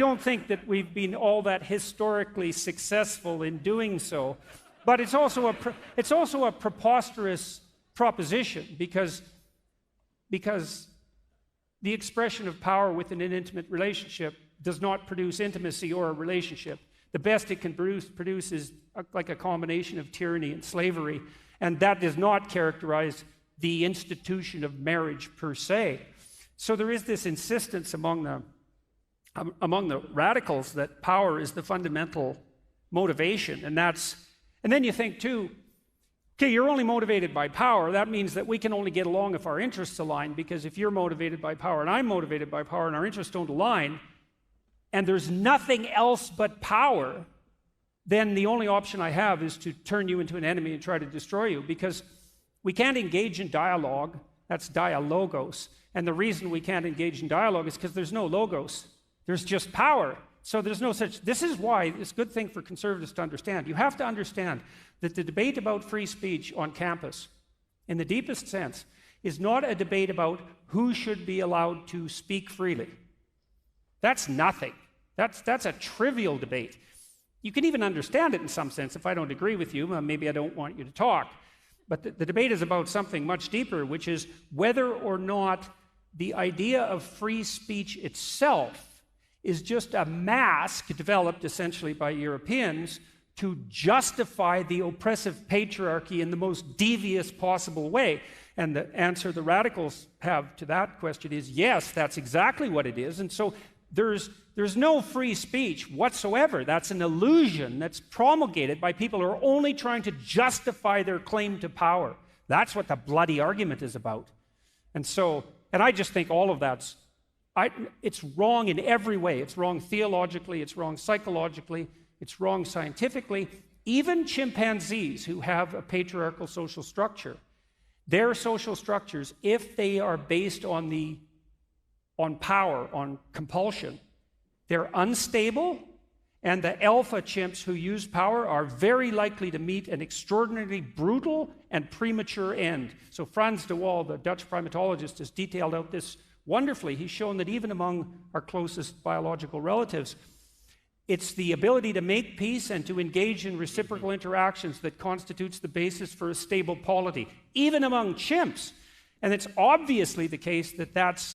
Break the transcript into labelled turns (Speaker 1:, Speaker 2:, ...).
Speaker 1: don't think that we've been all that historically successful in doing so. But it's also a preposterous proposition because the expression of power within an intimate relationship does not produce intimacy or a relationship. The best it can produce is like a combination of tyranny and slavery, and that does not characterize the institution of marriage per se. So there is this insistence among the radicals that power is the fundamental motivation, and then you think too, okay, you're only motivated by power. That means that we can only get along if our interests align, because if you're motivated by power and I'm motivated by power and our interests don't align, and there's nothing else but power, then the only option I have is to turn you into an enemy and try to destroy you, because we can't engage in dialogue. That's dialogos. And the reason we can't engage in dialogue is because there's no logos. There's just power. So there's no such. This is why it's a good thing for conservatives to understand. You have to understand that the debate about free speech on campus, in the deepest sense, is not a debate about who should be allowed to speak freely. That's nothing. That's a trivial debate. You can even understand it in some sense. If I don't agree with you, maybe I don't want you to talk. But the debate is about something much deeper, which is whether or not the idea of free speech itself is just a mask developed essentially by Europeans to justify the oppressive patriarchy in the most devious possible way. And the answer the radicals have to that question is yes, that's exactly what it is. And so there's no free speech whatsoever. That's an illusion that's promulgated by people who are only trying to justify their claim to power. That's what the bloody argument is about. And I just think all of that's it's wrong in every way. It's wrong theologically, it's wrong psychologically, it's wrong scientifically. Even chimpanzees who have a patriarchal social structure, their social structures, if they are based on power, on compulsion, they're unstable, and the alpha chimps who use power are very likely to meet an extraordinarily brutal and premature end. So Frans de Waal, the Dutch primatologist, has detailed out this wonderfully. He's shown that even among our closest biological relatives, it's the ability to make peace and to engage in reciprocal interactions that constitutes the basis for a stable polity, even among chimps. And it's obviously the case that that's